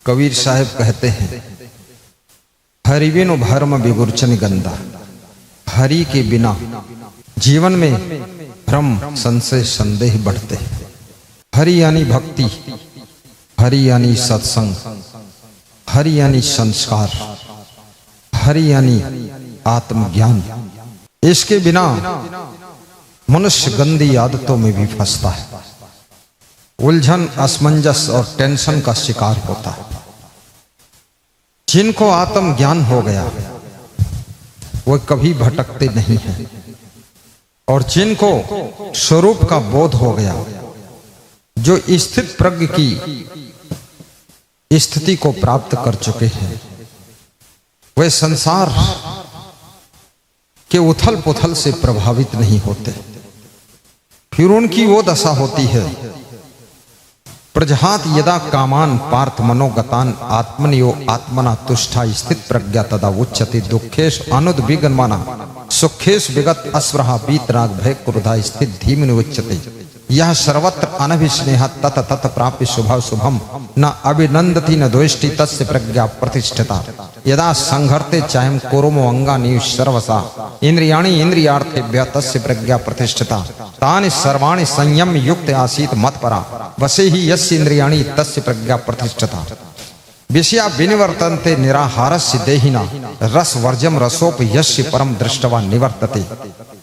कबीर साहब कहते हैं, हरि बिनु भरम बिगुरचन गंदा। हरि के बिना जीवन में भ्रम संशय संदेह बढ़ते हैं। हरि यानी भक्ति, हरि यानी सत्संग, हरि यानी संस्कार, हरि यानी आत्मज्ञान। इसके बिना मनुष्य गंदी आदतों में भी फंसता है, उलझन, असमंजस और टेंशन का शिकार होता है। जिनको आत्मज्ञान हो गया वो कभी भटकते नहीं हैं, और जिनको स्वरूप का बोध हो गया, जो स्थित प्रज्ञ की स्थिति को प्राप्त कर चुके हैं, वे संसार के उथल पुथल से प्रभावित नहीं होते। फिर उनकी वो दशा होती है, प्रजहात यदा कामान पार्थ मनोगतान आत्मनियो आत्मना तुष्टा स्थित प्रज्ञा तदा उच्यते दुखेश अनुद्विग्नमाना सुखेश विगत अस्पृहा वीतराग भय क्रोधा स्थित धीमनि उच्यते। यह सर्वत्र अनभिस्नेह तत तत प्राप्य शुभ शुभम न अभिनंदति न द्वेष्टि तस्य प्रज्ञा प्रतिष्ठिता। यदा संघर्ते चायम कोरोमो अंगानि सर्वसा इंद्रियाणि इंद्रियार्थेभ्यः तस्य प्रज्ञा प्रतिष्ठिता। तानि सर्वाणि संयम युक्त आसीत मत्परा वसे ही यस्य इंद्रियाणि तस्य प्रज्ञा प्रतिष्ठिता। विषया विनिवर्तन्ते निराहारस्य देहिना रस वर्जम रसोप यस्य परम दृष्टवा निवर्तते।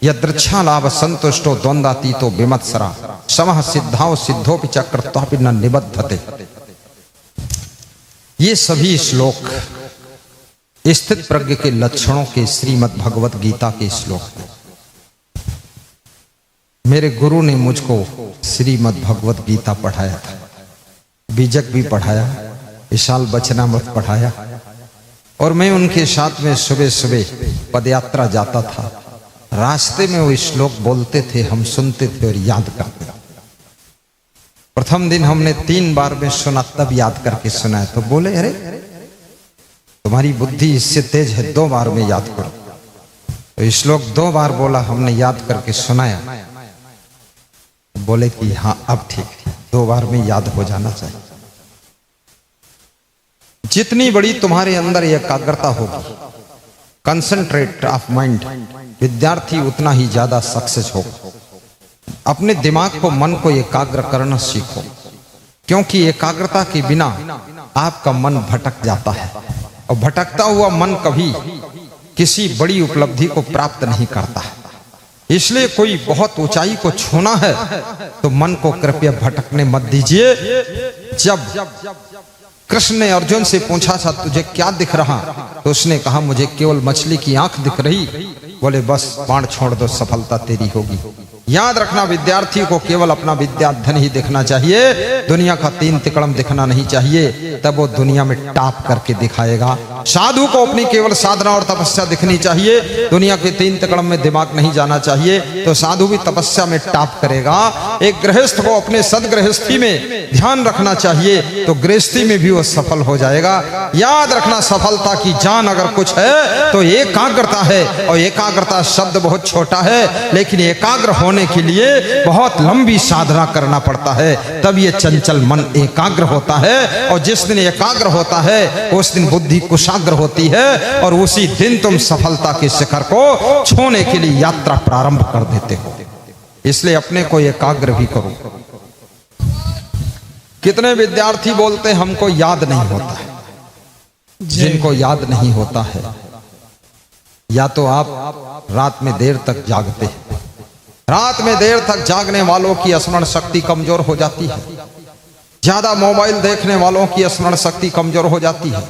यदृच्छा लाभ संतुष्टो द्वंद्वातीतो विमत्सरा समः सिद्धाओ सिद्धोपि चक्रत्वापि न निबद्धते। ये सभी श्लोक स्थित प्रज्ञ के लक्षणों के श्रीमद् भगवत गीता के श्लोक हैं। मेरे गुरु ने मुझको श्रीमद् भगवत गीता पढ़ाया था, बीजक भी पढ़ाया, विशाल वचनामृत पढ़ाया, और मैं उनके साथ में सुबह सुबह पदयात्रा जाता था। रास्ते में वो श्लोक बोलते थे, हम सुनते थे और याद करते थे। प्रथम दिन हमने 3 बार में सुना, तब याद करके सुना। तो बोले, अरे तुम्हारी बुद्धि इससे तेज है, 2 बार में याद करो। तो श्लोक 2 बार बोला, हमने याद करके सुनाया। बोले कि हाँ अब ठीक, 2 बार में याद हो जाना चाहिए। जितनी बड़ी तुम्हारे अंदर एकाग्रता होगी, कंसंट्रेट ऑफ माइंड, विद्यार्थी उतना ही ज्यादा सक्सेस होगा। अपने दिमाग को, मन को एकाग्र करना सीखो, क्योंकि एकाग्रता के बिना आपका मन भटक जाता है, और भटकता हुआ मन कभी किसी बड़ी उपलब्धि को प्राप्त नहीं करता है। इसलिए कोई बहुत ऊंचाई को छूना है तो मन को कृपया भटकने मत दीजिए। जब कृष्ण ने अर्जुन से पूछा था, तुझे क्या दिख रहा? तो उसने कहा, मुझे केवल मछली की आंख दिख रही। बोले, बस बाण छोड़ दो, सफलता तेरी होगी। याद रखना, विद्यार्थी को केवल अपना विद्याधन ही दिखना चाहिए, दुनिया का 3 तिकड़म दिखना नहीं चाहिए, तब वो दुनिया में टॉप करके दिखाएगा। साधु को अपनी केवल साधना और तपस्या दिखनी चाहिए, दुनिया के 3 तिकड़म में दिमाग नहीं जाना चाहिए, तो साधु भी तपस्या में टॉप करेगा। एक गृहस्थ को अपने सदगृहस्थी में ध्यान रखना चाहिए, तो गृहस्थी में भी वो सफल हो जाएगा। याद रखना, सफलता की जान अगर कुछ है तो एकाग्रता है, और एकाग्रता शब्द बहुत छोटा है, लेकिन एकाग्र होने के लिए बहुत लंबी साधना करना पड़ता है, तब ये चंचल मन एकाग्र होता है। और जिस दिन एकाग्र होता है उस दिन बुद्धि कुशाग्र होती है, और उसी दिन तुम सफलता के शिखर को छूने के लिए यात्रा प्रारंभ कर देते हो। इसलिए अपने को एकाग्र भी करो। कितने विद्यार्थी बोलते हमको याद नहीं होता है। जिनको याद नहीं होता है, या तो आप रात में देर तक जागते हैं। रात में देर तक जागने वालों की स्मरण शक्ति कमजोर हो जाती है। ज्यादा मोबाइल देखने वालों की स्मरण शक्ति कमजोर हो जाती है।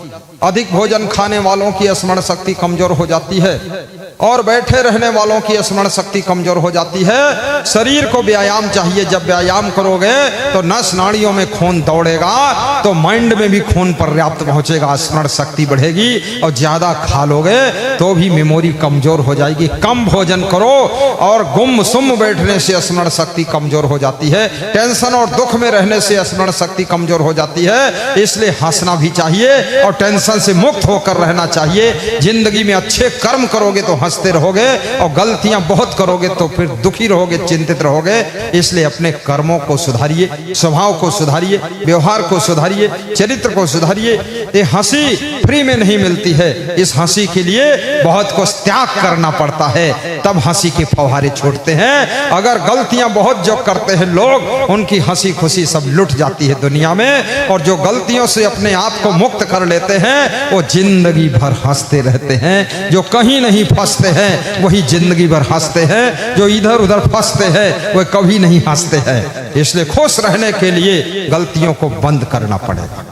अधिक भोजन खाने वालों की स्मरण शक्ति कमजोर हो जाती है, और बैठे रहने वालों की स्मरण शक्ति कमजोर हो जाती है। शरीर को व्यायाम चाहिए। जब व्यायाम करोगे तो नस नाड़ियों में खून दौड़ेगा, तो माइंड में भी खून पर्याप्त पहुंचेगा, स्मरण शक्ति बढ़ेगी। और ज्यादा खा लोगे तो भी मेमोरी कमजोर हो जाएगी। कम भोजन करो, और गुम सुम बैठने से स्मरण शक्ति कमजोर हो जाती है। टेंशन और दुख में रहने से स्मरण शक्ति कमजोर हो जाती है। इसलिए हंसना भी चाहिए, और टेंशन से मुक्त होकर रहना चाहिए। जिंदगी में अच्छे कर्म करोगे तो हंसते रहोगे, और गलतियां बहुत करोगे तो फिर दुखी रहोगे, चिंतित रहोगे। इसलिए अपने कर्मों को सुधारिए, स्वभाव को सुधारिए, व्यवहार को सुधारिए, चरित्र को सुधारिए। ये हंसी फ्री में नहीं मिलती है, इस हंसी के लिए बहुत कुछ त्याग करना पड़ता है, तब हंसी के फव्वारे छूटते हैं। अगर गलतियां बहुत जो करते हैं लोग, उनकी हंसी खुशी सब लुट जाती है दुनिया में। और जो गलतियों से अपने आप को मुक्त कर लेते हैं, वो जिंदगी भर हंसते रहते हैं। जो कहीं नहीं फंसते हैं वही जिंदगी भर हंसते हैं, जो इधर उधर फंसते हैं वह कभी नहीं हंसते हैं। इसलिए खुश रहने के लिए गलतियों को बंद करना पड़ेगा।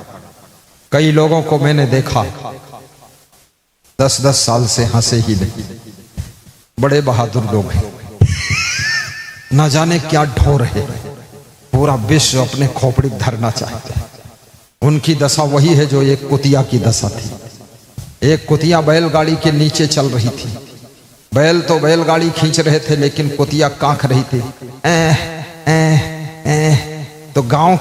कई लोगों को मैंने देखा 10-10 साल से हंसे ही नहीं, बड़े बहादुर लोग हैं, न जाने क्या ढो रहे, पूरा विश्व अपने खोपड़ी धरना चाहते हैं। उनकी दशा वही है जो एक कुतिया की दशा थी। एक कुतिया बैलगाड़ी के नीचे चल रही थी, बैल तो बैलगाड़ी खींच रहे थे, लेकिन कुतिया कांख रही थी। तो गांव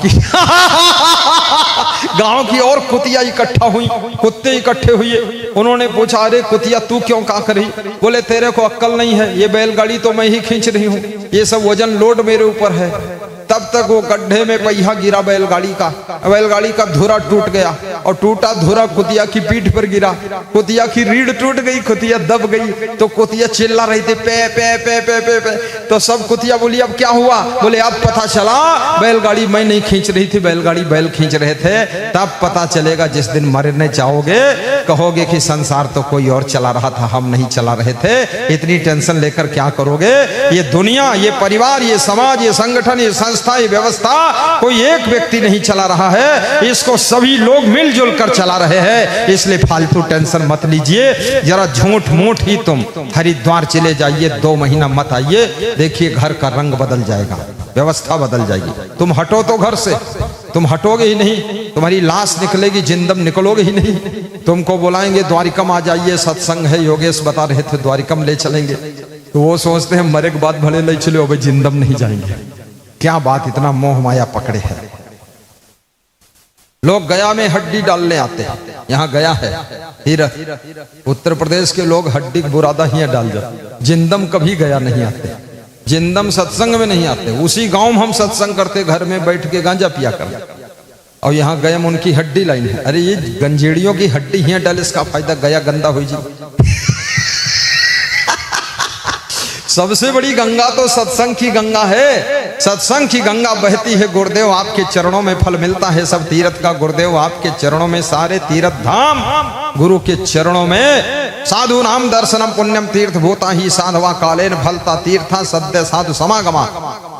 की और कुतिया इकट्ठा हुई, कुत्ते इकट्ठे हुए। उन्होंने पूछा, अरे कुतिया तू क्यों कांख रही? बोले तेरे को अक्ल नहीं है, ये बैलगाड़ी तो मैं ही खींच रही हूँ, ये सब वजन लोड मेरे ऊपर है। तब तक वो गड्ढे में पहिया गिरा बैलगाड़ी का धुरा टूट गया, और टूटा धुरा कुतिया की पीठ पर गिरा। कुतिया की रीढ़ टूट गई, कुतिया दब गई। तो कुतिया चिल्ला रही थी, पे पे पे पे पे पे। तो सब कुतिया बोली, अब क्या हुआ? बोले अब पता चला, बैलगाड़ी मैं नहीं खींच रही थी, बैलगाड़ी बैल खींच रहे थे। तब पता चलेगा जिस दिन मरने जाओगे, कहोगे कि संसार तो कोई और चला रहा था, हम नहीं चला रहे थे। इतनी टेंशन लेकर क्या करोगे? ये दुनिया, ये परिवार, ये समाज, ये संगठन, ये संस्था, ये व्यवस्था कोई एक व्यक्ति नहीं चला रहा है, इसको सभी लोग मिलजुल कर चला रहे हैं। इसलिए फालतू टेंशन मत लीजिए। जरा झूठ मूठ ही तुम हरिद्वार चले जाइए, 2 महीना मत आइए, देखिए घर का रंग बदल जाएगा, व्यवस्था बदल जाएगी। तुम हटो तो घर से, तुम हटोगे ही नहीं, तुम्हारी लाश निकलेगी, जिंदम निकलोगे ही नहीं। तुमको बुलाएंगे द्वारिकम आ जाइए, सत्संग है, योगेश बता रहे थे द्वारिकम ले चलेंगे, तो वो सोचते हैं मरे के बाद भले ले चले, अब जिंदम नहीं जाएंगे। क्या बात, इतना मोह माया पकड़े है। लोग गया में हड्डी डालने आते हैं, यहाँ गया है तीरथ, उत्तर प्रदेश के लोग हड्डी बुरादा ही डाल जाते, जिंदम कभी गया नहीं आते, जिंदम सत्संग में नहीं आते। उसी गांव में हम सत्संग करते, घर में बैठ के गांजा पिया कर, और यहाँ गया में उनकी हड्डी लाइन है। अरे ये गंजेड़ियों की हड्डी ही डाल, इसका फायदा गया गंदा हुई जी। सबसे बड़ी गंगा तो सत्संग की गंगा है। सत्संग की गंगा बहती है, गुरुदेव आपके चरणों में फल मिलता है सब तीर्थ का। गुरुदेव आपके चरणों में सारे तीर्थ धाम, गुरु के चरणों में साधु नाम दर्शनम पुण्यम तीर्थ भूता ही साधवा कालेन फलता तीर्था सद्य साधु समागमा।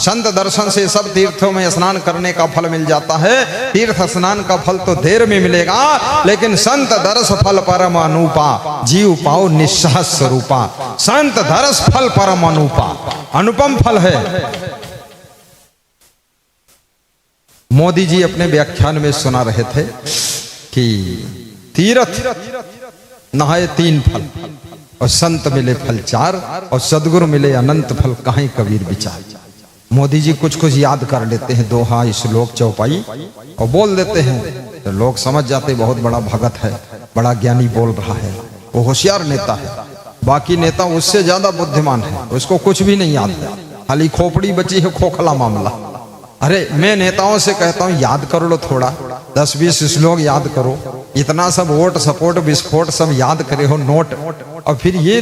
संत दर्शन से सब तीर्थों में स्नान करने का फल मिल जाता है। तीर्थ स्नान का फल तो देर में मिलेगा, लेकिन संत दर्श फल परम अनुपा, जीव पाओ निस्सह स्वरूपा। संत दर्श फल परम अनुपा, अनुपम फल है। मोदी जी अपने व्याख्यान में सुना रहे थे कि तीर्थ नहाए 3 फल, और संत मिले फल 4, और सदगुरु मिले अनंत फल, काहे कबीर विचार। मोदी जी कुछ कुछ याद कर लेते हैं, दोहा, श्लोक, चौपाई, और बोल देते हैं, तो लोग समझ जाते बहुत बड़ा भगत है, बड़ा ज्ञानी बोल रहा है, वो होशियार नेता है। बाकी नेता उससे ज्यादा बुद्धिमान है, उसको कुछ भी नहीं याद है, खाली खोपड़ी बची है, खोखला मामला। अरे मैं नेताओं से कहता हूँ याद कर लो थोड़ा, 10-20 श्लोक याद करो, इतना सब वोट सपोर्ट विस्फोट सब याद करे हो नोट, और फिर ये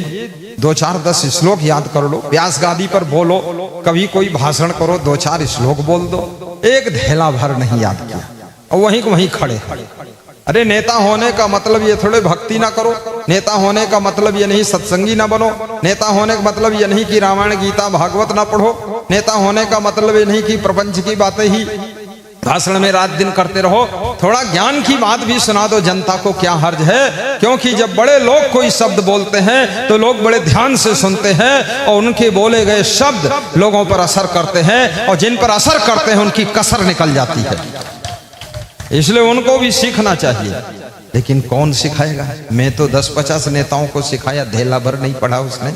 2-4-10 श्लोक याद कर लो, व्यास गादी पर बोलो, कभी कोई भाषण करो, 2-4 श्लोक बोल दो, एक धेला भर नहीं याद किया, और वहीं को वहीं खड़े। अरे नेता होने का मतलब ये थोड़े भक्ति ना करो, नेता होने का मतलब ये नहीं सत्संगी ना बनो, नेता होने का मतलब ये नहीं कि रामायण गीता भागवत ना पढ़ो, नेता होने का मतलब ये नहीं कि प्रपंच की बातें ही भाषण में रात दिन करते रहो। थोड़ा ज्ञान की बात भी सुना दो जनता को, क्या हर्ज है? क्योंकि जब बड़े लोग कोई शब्द बोलते हैं तो लोग बड़े ध्यान से सुनते हैं, और उनके बोले गए शब्द लोगों पर असर करते हैं, और जिन पर असर करते हैं उनकी कसर निकल जाती है। इसलिए उनको भी सीखना चाहिए, लेकिन कौन सिखाएगा? मैं तो 10-50 नेताओं को सिखाया, धेला भर नहीं पढ़ा उसने,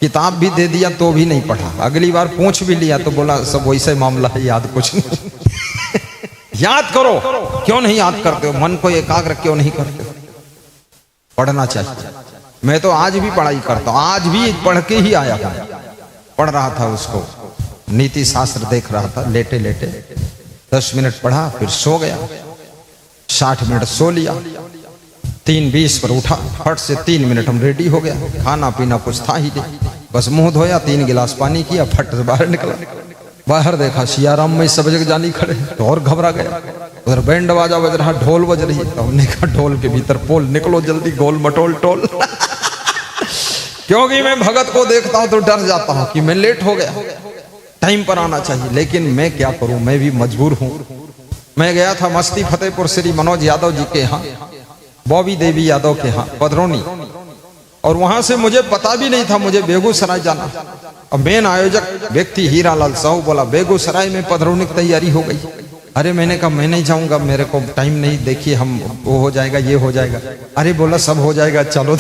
किताब भी दे दिया तो भी नहीं पढ़ा, अगली बार पूछ भी लिया तो बोला सब वैसे मामला है, याद कुछ नहीं। याद करो, क्यों नहीं याद करते हो? मन को एकाग्र क्यों नहीं करते हो? पढ़ना चाहिए। मैं तो आज भी पढ़ाई करता हूँ, आज भी पढ़ के ही आया हूँ। पढ़ रहा था उसको, नीति शास्त्र देख रहा था लेटे लेटे। 10 मिनट पढ़ा, फिर सो गया। 60 मिनट सो लिया। 3:20 पर उठा, फट से 3 मिनट हम रेडी हो गया। खाना पीना कुछ था ही नहीं, बस मुंह धोया, 3 गिलास पानी किया, फट से बाहर निकला। बाहर देखा सियाराम में सब जगह जानी खड़े, तो और घबरा गया। उधर बैंड बाजा बज रहा, ढोल बज रही। तो हमने कहा ढोल के भीतर पोल, निकलो जल्दी, गोल मटोल टोल। क्योंकि मैं भगत को देखता हूं तो डर जाता हूं कि मैं लेट हो गया, टाइम पर आना चाहिए। लेकिन मैं क्या करूं, मैं भी मजबूर हूं। मैं गया था मस्ती फतेहपुर श्री मनोज यादव जी के यहाँ, बॉबी देवी यादव के यहाँ पधरौनी, और वहां से मुझे पता भी नहीं था मुझे बेगूसराय जाना। अब मेन आयोजक व्यक्ति हीरालाल साहू बोला बेगूसराय में पधरौनी की तैयारी हो गई। अरे मैंने कहा मैं नहीं जाऊंगा, मेरे को टाइम नहीं, देखिए हम वो हो जाएगा, ये हो जाएगा। अरे बोला सब हो जाएगा, चलो।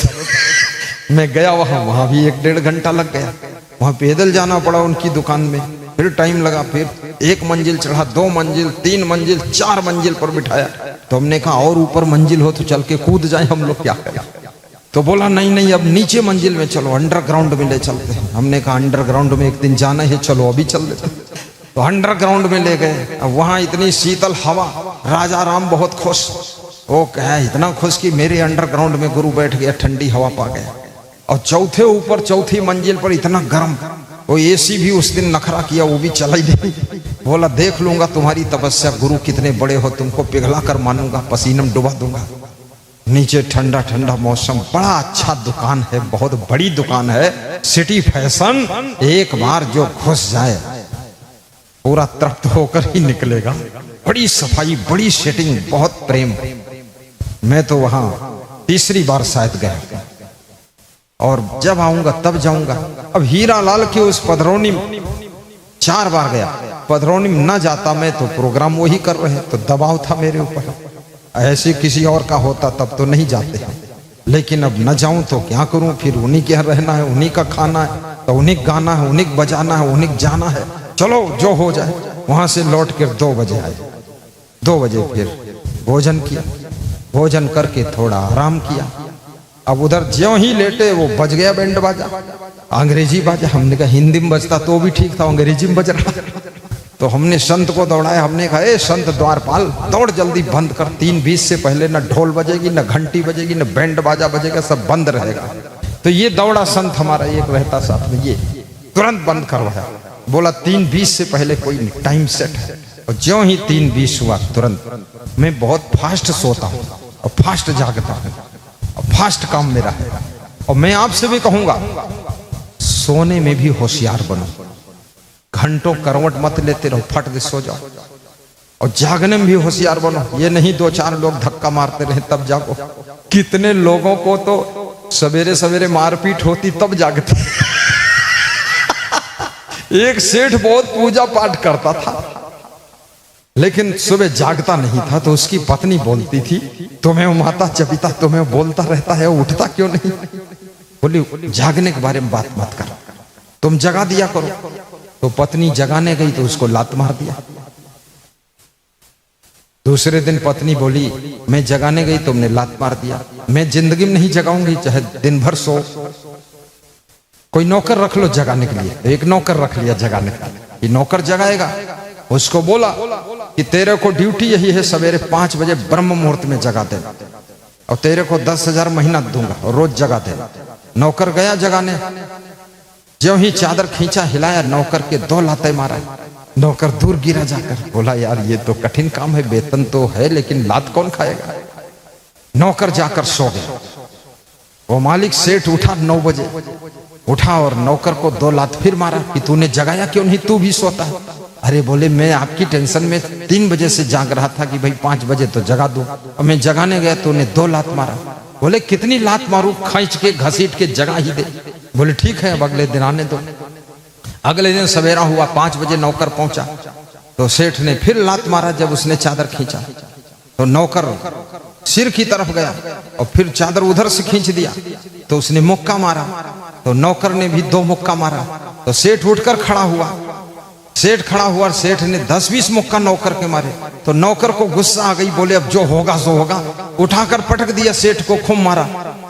मैं गया वहां भी 1-1.5 घंटा लग गया। वहां पैदल जाना पड़ा उनकी दुकान में, फिर टाइम लगा। फिर 1 मंजिल चढ़ा, 2 मंजिल, 3 मंजिल, 4 मंजिल पर बिठाया। तो हमने कहा और ऊपर मंजिल हो तो चल के कूद जाए हम लोग, क्या करें। तो बोला नहीं नहीं, अब नीचे मंजिल में चलो, अंडरग्राउंड में ले चलते हैं। हमने कहा अंडरग्राउंड में एक दिन जाना है, चलो अभी चल देते। तो अंडरग्राउंड में ले गए। अब वहां इतनी शीतल हवा, राजा राम बहुत खुश। वो कहे इतना खुश कि मेरे अंडरग्राउंड में गुरु बैठ गया, ठंडी हवा पा गया। और चौथे ऊपर, चौथी मंजिल पर इतना गर्म, वो एसी भी उस दिन नखरा किया, वो भी चला ही नहीं। बोला देख लूंगा तुम्हारी तपस्या, गुरु कितने बड़े हो, तुमको पिघला कर मानूंगा, पसीनम डुबा दूंगा। नीचे ठंडा ठंडा मौसम, बड़ा अच्छा दुकान है, बहुत बड़ी दुकान है, सिटी फैशन। एक बार जो घुस जाए पूरा तृप्त होकर ही निकलेगा। बड़ी सफाई, बड़ी सेटिंग, बहुत प्रेम। मैं तो वहां तीसरी बार शायद गया, और जब आऊंगा तब जाऊंगा। अब हीरालाल की उस पधरौनी 4 बार गया। पधरौनी में न जाता मैं तो प्रोग्राम वही कर रहे, तो दबाव था मेरे ऊपर। ऐसे किसी और का होता तब तो नहीं जाते, लेकिन अब न जाऊं तो क्या करूं। फिर उन्हीं के यहाँ रहना है, उन्हीं का खाना है, तो उन्हीं गाना है, उन्हीं बजाना है, उन्हीं जाना है। चलो जो हो जाए। वहां से लौट कर 2 बजे आए। 2 बजे फिर भोजन किया, भोजन करके थोड़ा आराम किया। अब उधर ज्यों ही लेटे वो बज गया बैंड बाजा, अंग्रेजी बाजा। हमने कहा हिंदी में बजता तो भी ठीक था, अंग्रेजी में बज रहा। तो हमने संत को दौड़ाया। हमने कहा ए संत द्वारपाल, दौड़ जल्दी बंद कर, 3:20 से पहले न ढोल बजेगी, न घंटी बजेगी, न बैंड बाजा बजेगा, सब बंद रहेगा। तो ये दौड़ा संत हमारा एक रहता साथ में, ये तुरंत बंद करवाया। बोला 3:20 से पहले कोई नहीं, टाइम सेट है। और ज्यों ही 3:20 हुआ तुरंत। मैं बहुत फास्ट सोता हूँ और फास्ट जागता हूँ, और फास्ट काम मेरा है। और मैं आपसे भी कहूंगा सोने में भी होशियार बनो, घंटों करवट मत लेते रहो, फट दे सो जाओ। और जागने में भी होशियार बनो, ये नहीं 2-4 लोग धक्का मारते रहे तब जागो। कितने लोगों को तो सवेरे सवेरे मारपीट होती तब जागते। एक सेठ बहुत पूजा पाठ करता था, लेकिन सुबह जागता नहीं था। तो उसकी पत्नी बोलती थी तुम्हें माता चपिता तुम्हें बोलता रहता है, उठता क्यों नहीं। बोली जागने के बारे में बात मत कर, तुम जगा दिया करो। तो पत्नी जगाने गई तो उसको लात मार दिया। दूसरे दिन पत्नी बोली मैं जगाने गई तुमने लात मार दिया, मैं जिंदगी में नहीं जगाऊंगी, चाहे दिन भर सो। कोई नौकर रख लो जगाने के लिए। एक नौकर रख लिया जगाने के लिए, ये नौकर जगाएगा। उसको बोला कि तेरे को ड्यूटी यही है, सवेरे 5 बजे ब्रह्म मुहूर्त में जगा दे, और तेरे को 10,000 महीना दूंगा, और रोज जगा दे। नौकर गया जगाने। ज्यों ही चादर खींचा, हिलाया, नौकर के 2 लातें मारा। नौकर दूर गिरा जाकर। बोला यार ये तो कठिन काम है, वेतन तो है लेकिन लात कौन खाएगा। नौकर जाकर सो गया। वो मालिक सेठ उठा 9 बजे उठा, और नौकर को 2 लात फिर मारा कि तूने जगाया क्यों नहीं, तू भी सोता है। अरे बोले मैं आपकी टेंशन में 3 बजे से जाग रहा था कि भाई 5 बजे तो जगा दूं, और मैं जगाने गया तूने 2 लात मारा। बोले कितनी लात मारूं, खींच के घसीट के जगा ही दे। बोले ठीक है अब अगले दिन आने दो। अगले दिन सवेरा हुआ, 5 बजे नौकर पहुंचा, तो सेठ ने फिर लात मारा। जब उसने चादर खींचा तो नौकर सिर की तरफ गया, और फिर चादर उधर से खींच दिया, तो उसने मुक्का मारा। तो नौकर ने भी 2 मुक्का मारा। तो सेठ उठकर खड़ा हुआ। सेठ खड़ा हुआ, सेठ ने 10-20 मुक्का नौकर के मारे। तो नौकर को गुस्सा आ गई, बोले अब जो होगा सो होगा। उठाकर पटक दिया, सेठ को खूब मारा।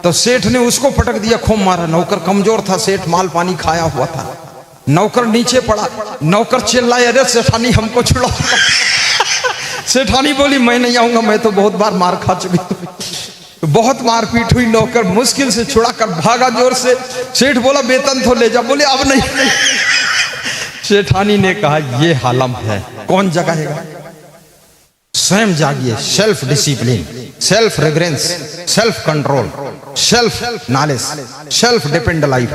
तो सेठ ने उसको पटक दिया, खूब मारा। नौकर कमजोर था, सेठ माल पानी खाया हुआ था। नौकर नीचे पड़ा, नौकर चिल्लाए, अरे सेठानी हमको छुड़ाओ। सेठानी बोली मैं नहीं आऊंगा, मैं तो बहुत बार मार खा चुकी हूं। बहुत मारपीट हुई, नौकर मुश्किल से छुड़ा कर भागा जोर से। सेठ बोला वेतन तो ले जा, बोले अब नहीं। सेठानी ने कहा ये हालम है, कौन जगाएगा? स्वयं जागिए। Self discipline, self reverence, self control, self knowledge, self depend life.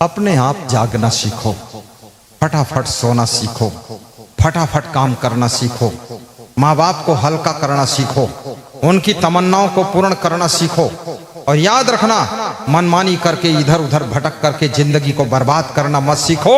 अपने आप जागना सीखो, फटाफट सोना सीखो, फटाफट काम करना सीखो, माँ बाप को हल्का करना सीखो, उनकी तमन्नाओं को पूर्ण करना सीखो। और याद रखना, मनमानी करके इधर उधर भटक करके जिंदगी को बर्बाद करना मत सीखो।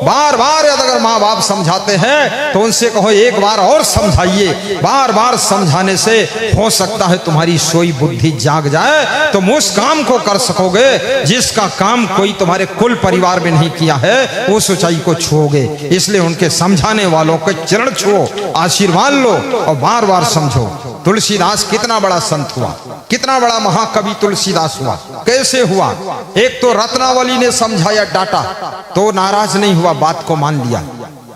बार बार अगर माँ बाप समझाते हैं तो उनसे कहो एक बार और समझाइए। बार बार समझाने से हो सकता है तुम्हारी सोई बुद्धि जाग जाए, तुम उस काम को कर सकोगे जिसका काम कोई तुम्हारे कुल परिवार में नहीं किया है, उस ऊंचाई को छुओगे। इसलिए उनके समझाने वालों के चरण छुओ, आशीर्वाद लो और बार बार समझो। तुलसीदास कितना बड़ा संत हुआ, कितना बड़ा महाकवि तुलसीदास हुआ। कैसे हुआ? एक तो रत्नावली ने समझाया, डांटा तो नाराज नहीं हुआ, बात को मान लिया।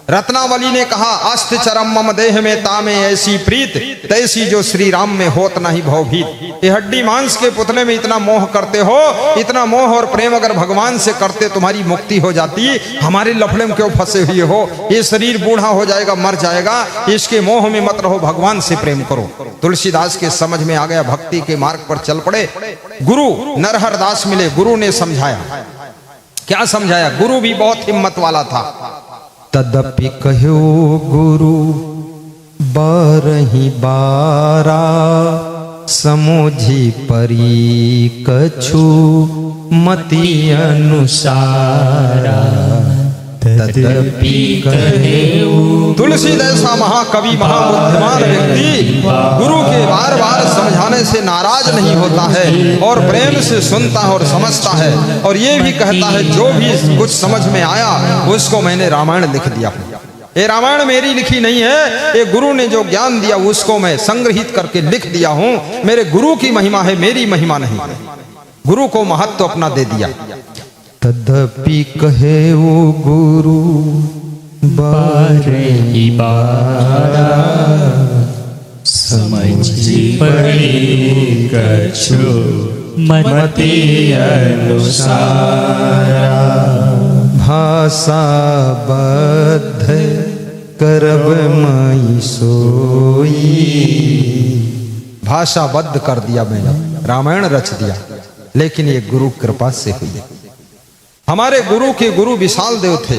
रत्नावली ने कहा अस्त चरम मम देह में तामे ऐसी प्रीत, तैसी जो श्री राम में होत नहीं भवभीत। ये हड्डी मांस के पुतले में इतना मोह करते हो, इतना मोह और प्रेम अगर भगवान से करते तुम्हारी मुक्ति हो जाती। हमारे लफड़े में क्यों फंसे हुए हो? ये शरीर बूढ़ा हो जाएगा, मर जाएगा, इसके मोह में मत रहो, भगवान से प्रेम करो। तुलसीदास के समझ में आ गया, भक्ति के मार्ग पर चल पड़े। गुरु नरहर दास मिले, गुरु ने समझाया। क्या समझाया? गुरु भी बहुत हिम्मत वाला था। तदपि कहो गुरु बारही बारा, समोझी परी कछु मति अनुसारा। तदपि कहो। तुलसीदास महाकवि महाबुद्धिमान व्यक्ति गुरु के बार बार समझाने से नाराज नहीं होता है और प्रेम से सुनता है और समझता है। और ये भी कहता है जो भी कुछ समझ में आया उसको मैंने रामायण लिख दिया। ये रामायण मेरी लिखी नहीं है, ये गुरु ने जो ज्ञान दिया उसको मैं संग्रहित करके लिख दिया हूं। मेरे गुरु की महिमा है, मेरी महिमा नहीं। गुरु को महत्व अपना दे दिया। तदपि कहे वो गुरु बारही बारा, समझी परी कछु मति अनुसारा। भाषा बद्ध करब मई सोई। भाषाबद्ध कर दिया मैंने, रामायण रच दिया, लेकिन ये गुरु कृपा से हुई। हमारे गुरु के गुरु विशाल देव थे।